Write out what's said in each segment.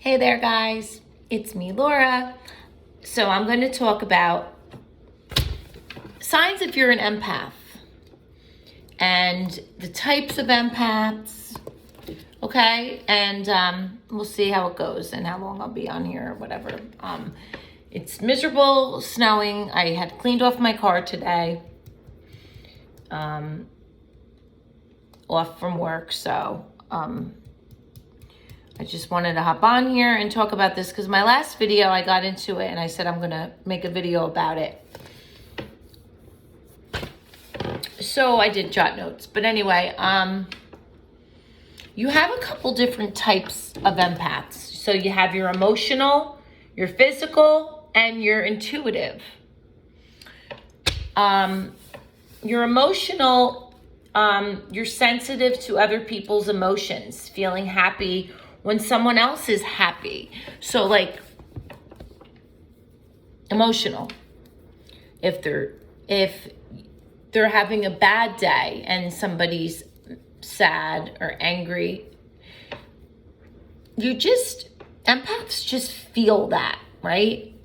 Hey there guys, it's me Laura. So I'm going to talk about signs if you're an empath and the types of empaths, okay? And we'll see how it goes and how long I'll be on here or whatever. It's miserable, snowing. I had cleaned off my car today, off from work, so I just wanted to hop on here and talk about this because my last video I got into it and I said I'm gonna make a video about it. So I did jot notes, but anyway, you have a couple different types of empaths. So you have your emotional, your physical, and your intuitive. Your emotional, you're sensitive to other people's emotions, feeling happy when someone else is happy. So like emotional, if they're having a bad day and somebody's sad or angry, empaths just feel that, right?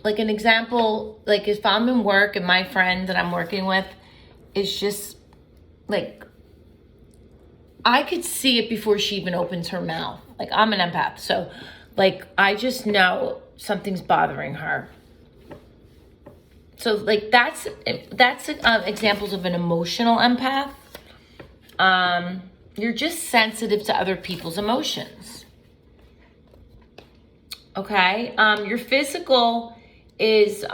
Like an example, like if I'm in work and my friend that I'm working with is just like, I could see it before she even opens her mouth. Like I'm an empath, so like I just know something's bothering her. So like that's examples of an emotional empath. You're just sensitive to other people's emotions. Okay, your physical is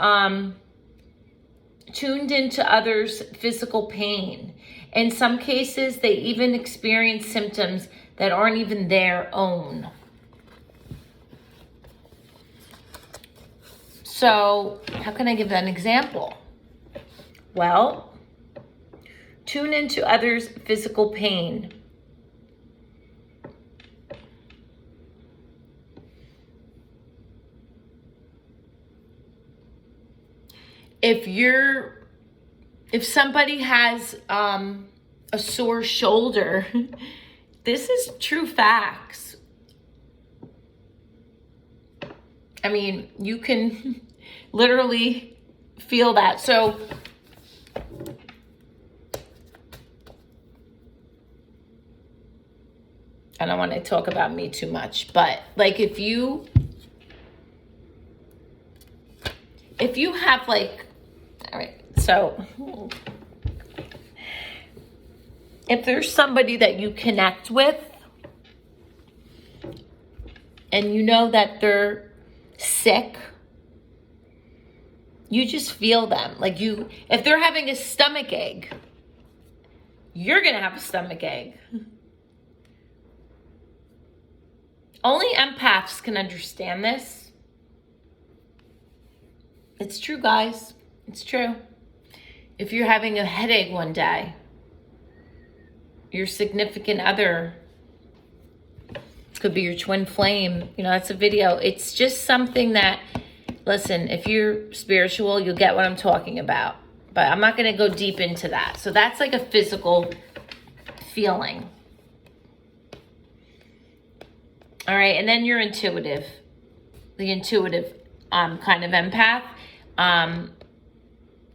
tuned into others' physical pain. In some cases, they even experience symptoms that aren't even their own. So, how can I give an example? Well, tune into others' physical pain. If somebody has a sore shoulder, this is true facts. I mean, you can literally feel that. So I don't want to talk about me too much, but like if you have like, all right, so if there's somebody that you connect with and you know that they're sick, you just feel them. Like if they're having a stomach ache, you're gonna have a stomach ache. Only empaths can understand this. It's true, guys. It's true. If you're having a headache one day, your significant other, could be your twin flame, that's a video. It's just something that, listen, if you're spiritual, you'll get what I'm talking about. But I'm not going to go deep into that. So that's like a physical feeling. All right, and then you're intuitive. The intuitive kind of empath.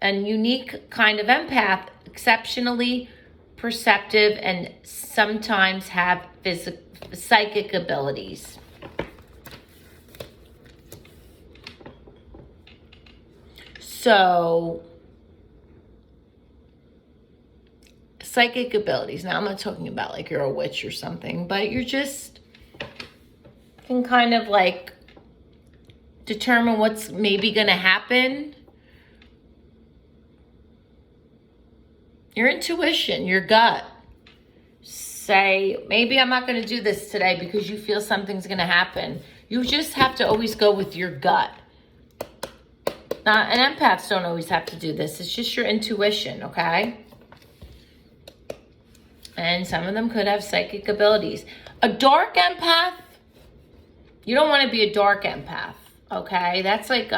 A unique kind of empath, exceptionally perceptive and sometimes have psychic abilities. So, psychic abilities. Now, I'm not talking about like you're a witch or something, but you're just can kind of like determine what's maybe going to happen. Your intuition, your gut. Say, maybe I'm not going to do this today because you feel something's going to happen. You just have to always go with your gut. And empaths don't always have to do this. It's just your intuition, okay? And some of them could have psychic abilities. A dark empath, you don't want to be a dark empath, okay? That's like,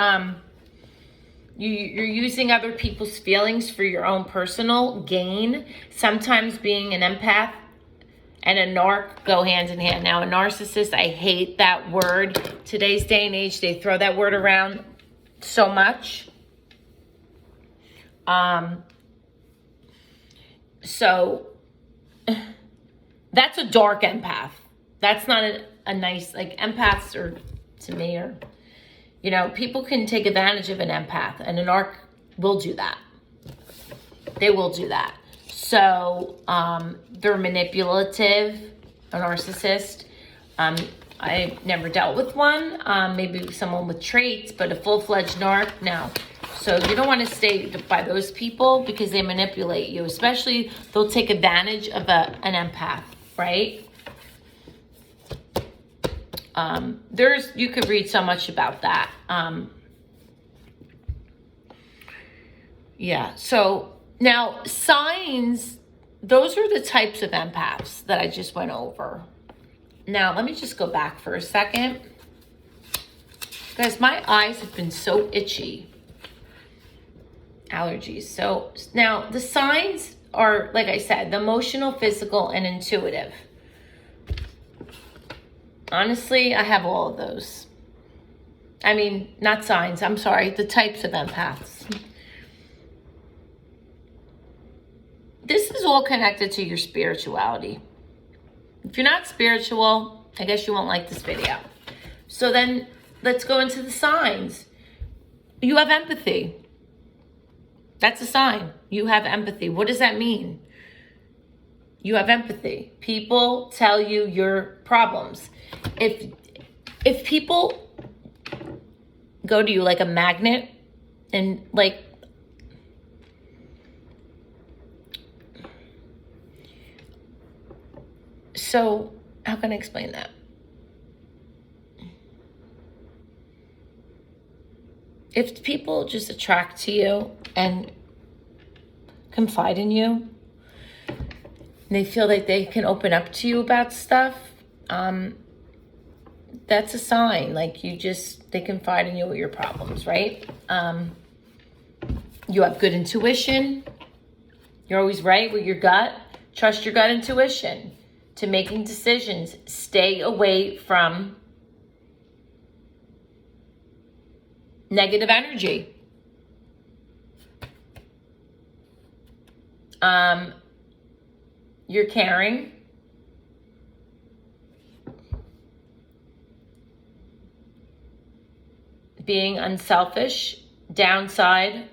you're using other people's feelings for your own personal gain. Sometimes being an empath and a narc go hand in hand. Now, a narcissist, I hate that word. Today's day and age, they throw that word around so much. So that's a dark empath. That's not a nice, like, empaths are, to me, are, you know, people can take advantage of an empath, and an narc will do that. They will do that. So they're manipulative, a narcissist. I never dealt with one, maybe someone with traits, but a full-fledged narc, no. So you don't want to stay by those people because they manipulate you, especially they'll take advantage of an empath, right? You could read so much about that. Yeah, so now signs, those are the types of empaths that I just went over. Now, let me just go back for a second. Guys, my eyes have been so itchy. Allergies. So now the signs are, like I said, the emotional, physical, and intuitive. Honestly, I have all of those. I mean, not signs, I'm sorry, the types of empaths. This is all connected to your spirituality. If you're not spiritual, I guess you won't like this video. So then let's go into the signs. You have empathy. That's a sign. You have empathy. What does that mean? You have empathy. People tell you your problems. If people go to you like a magnet and like, so how can I explain that? If people just attract to you and confide in you, and they feel like they can open up to you about stuff, that's a sign. Like they confide in you with your problems, right? You have good intuition. You're always right with your gut. Trust your gut intuition to making decisions. Stay away from negative energy. You're caring. Being unselfish. Downside,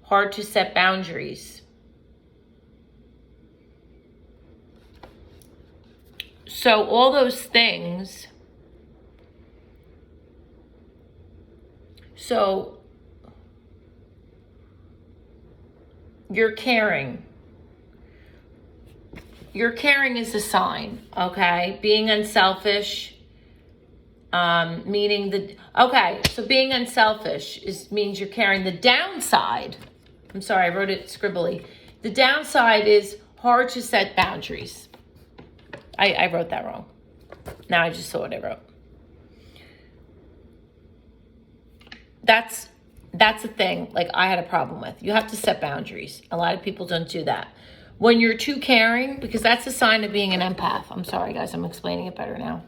hard to set boundaries. So all those things. So you're caring. Your caring is a sign, okay? Being unselfish, meaning okay, so being unselfish means you're caring. The downside, I'm sorry, I wrote it scribbly. The downside is hard to set boundaries. I wrote that wrong. Now I just saw what I wrote. That's a thing, like I had a problem with. You have to set boundaries. A lot of people don't do that. When you're too caring, because that's a sign of being an empath. I'm sorry, guys. I'm explaining it better now.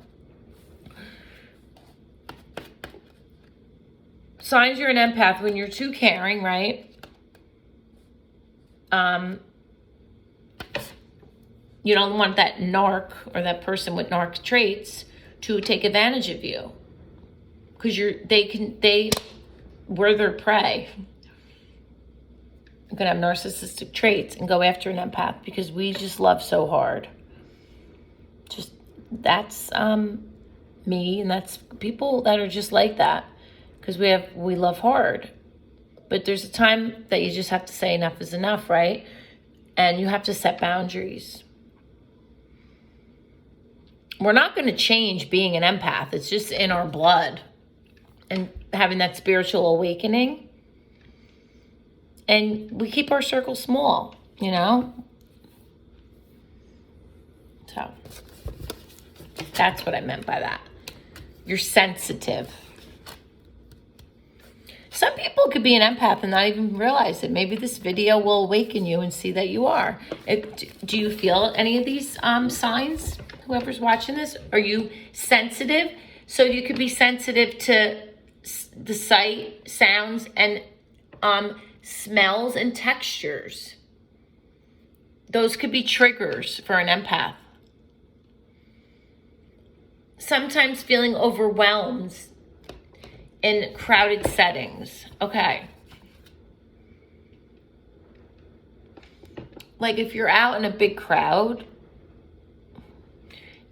Signs you're an empath when you're too caring, right? You don't want that narc or that person with narc traits to take advantage of you, because we're their prey. I'm going to have narcissistic traits and go after an empath because we just love so hard. That's me, and that's people that are just like that, because we love hard. But there's a time that you just have to say enough is enough, right? And you have to set boundaries. We're not going to change being an empath. It's just in our blood, and having that spiritual awakening. And we keep our circle small, you know? So that's what I meant by that. You're sensitive. Some people people could be an empath and not even realize it. Maybe this video will awaken you and see that you are. Do you feel any of these signs? Whoever's watching this, are you sensitive? So you could be sensitive to the sight, sounds, and smells and textures. Those could be triggers for an empath. Sometimes feeling overwhelmed in crowded settings. Okay. Like if you're out in a big crowd.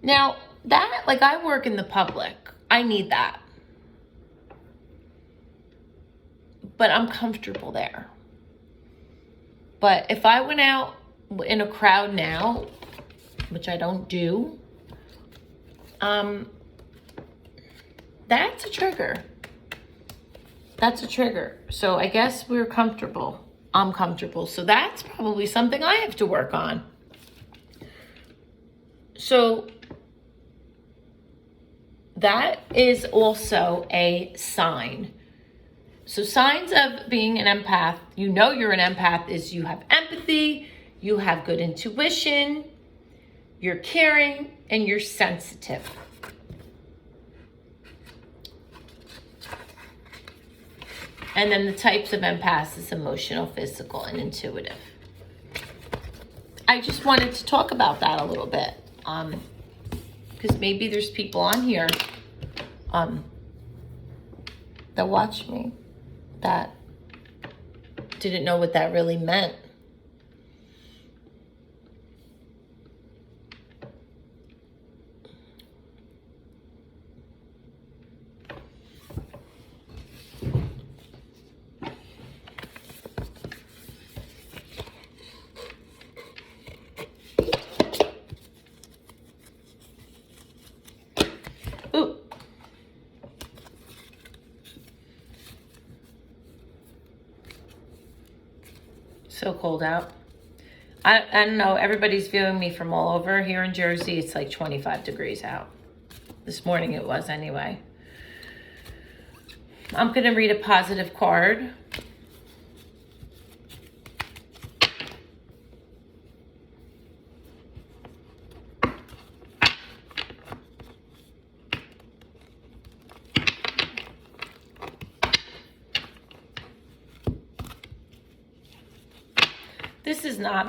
Now, that, like I work in the public. I need that. But I'm comfortable there. But if I went out in a crowd now, which I don't do, that's a trigger. That's a trigger. So I guess we're comfortable. I'm comfortable. So that's probably something I have to work on. So that is also a sign. So signs of being an empath, you know you're an empath, is you have empathy, you have good intuition, you're caring, and you're sensitive. And then the types of empaths is emotional, physical, and intuitive. I just wanted to talk about that a little bit. Because maybe there's people on here that watch me that didn't know what that really meant. Ooh. So cold out. I don't know, everybody's viewing me from all over. Here in Jersey, it's like 25 degrees out. This morning it was anyway. I'm going to read a positive card.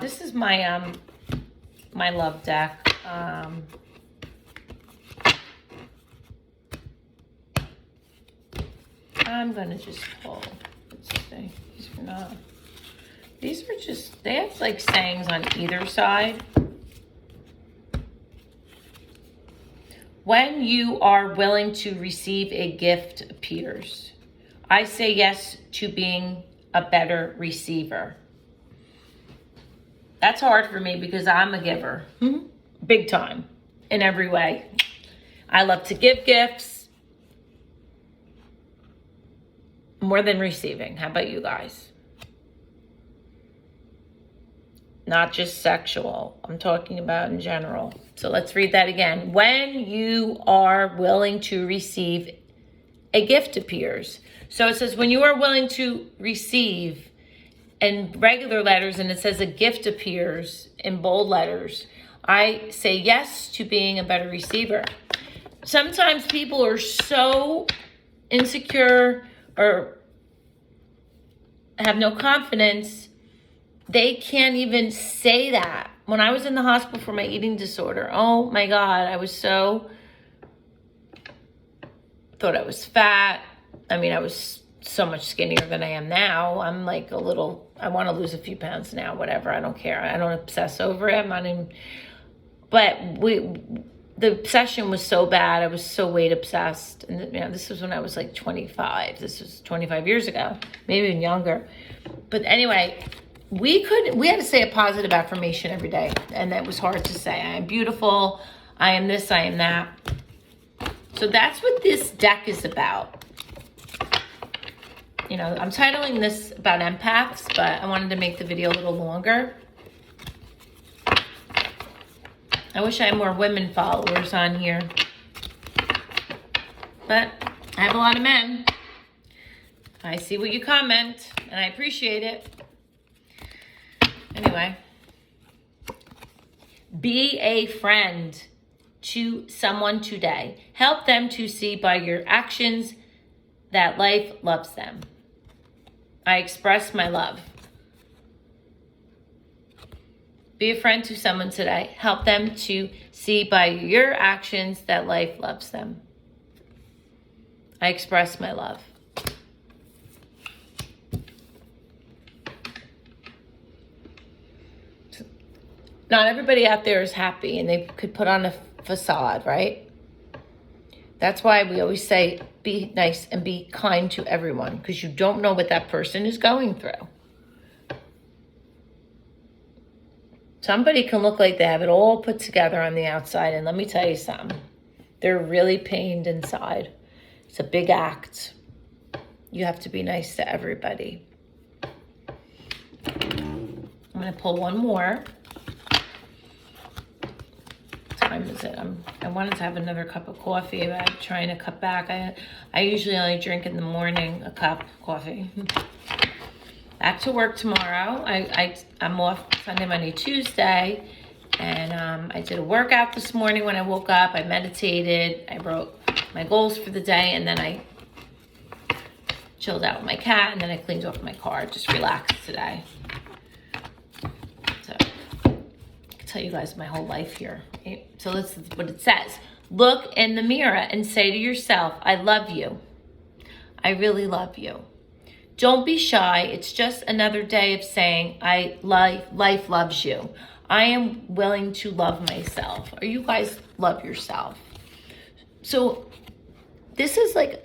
This is my my love deck. I'm gonna just pull. Let's see. These are just, they have like sayings on either side. When you are willing to receive a gift appears. I say yes to being a better receiver. That's hard for me because I'm a giver. Big time. In every way. I love to give gifts. More than receiving. How about you guys? Not just sexual. I'm talking about in general. So let's read that again. When you are willing to receive, a gift appears. So it says when you are willing to receive in regular letters, and it says a gift appears in bold letters. I say yes to being a better receiver. Sometimes people are so insecure or have no confidence, they can't even say that. When I was in the hospital for my eating disorder, oh my God, I was thought I was fat. I mean, I was so much skinnier than I am now. I'm like I want to lose a few pounds now, whatever. I don't care. I don't obsess over it. I'm not even, but the obsession was so bad. I was so weight obsessed. And this was when I was like 25. This was 25 years ago, maybe even younger. But anyway, we had to say a positive affirmation every day. And that was hard to say. I am beautiful. I am this, I am that. So that's what this deck is about. You know, I'm titling this about empaths, but I wanted to make the video a little longer. I wish I had more women followers on here. But I have a lot of men. I see what you comment, and I appreciate it. Anyway, be a friend to someone today. Help them to see by your actions that life loves them. I express my love. Be a friend to someone today. Help them to see by your actions that life loves them. I express my love. Not everybody out there is happy, and they could put on a facade, right? That's why we always say be nice and be kind to everyone, because you don't know what that person is going through. Somebody can look like they have it all put together on the outside, and let me tell you something. They're really pained inside. It's a big act. You have to be nice to everybody. I'm going to pull one more. Time is it? I wanted to have another cup of coffee, but I'm trying to cut back. I usually only drink in the morning a cup of coffee. Back to work tomorrow. I'm off Sunday, Monday, Tuesday, and I did a workout this morning when I woke up. I meditated. I wrote my goals for the day, and then I chilled out with my cat, and then I cleaned off my car. Just relaxed today. So I can tell you guys my whole life here. So this is what it says. Look in the mirror and say to yourself, I love you. I really love you. Don't be shy. It's just another day of saying, life loves you. I am willing to love myself. Or you guys love yourself. So this is like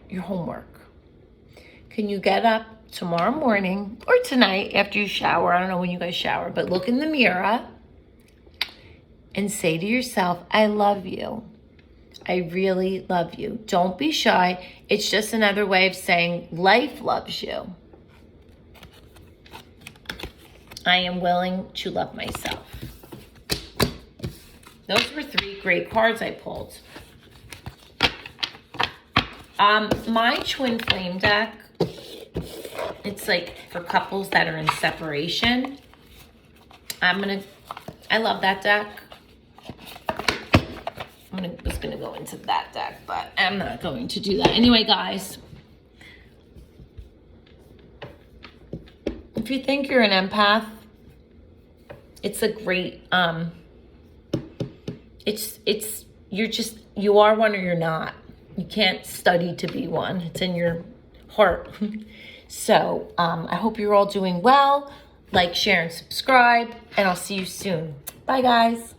your homework. Can you get up tomorrow morning or tonight after you shower? I don't know when you guys shower, but look in the mirror and say to yourself, I love you. I really love you. Don't be shy. It's just another way of saying life loves you. I am willing to love myself. Those were 3 great cards I pulled. My twin flame deck, it's like for couples that are in separation. I love that deck. I was going to go into that deck, but I'm not going to do that. Anyway, guys, if you think you're an empath, it's a great, you are one or you're not. You can't study to be one. It's in your heart. So I hope you're all doing well. Like, share, and subscribe, and I'll see you soon. Bye, guys.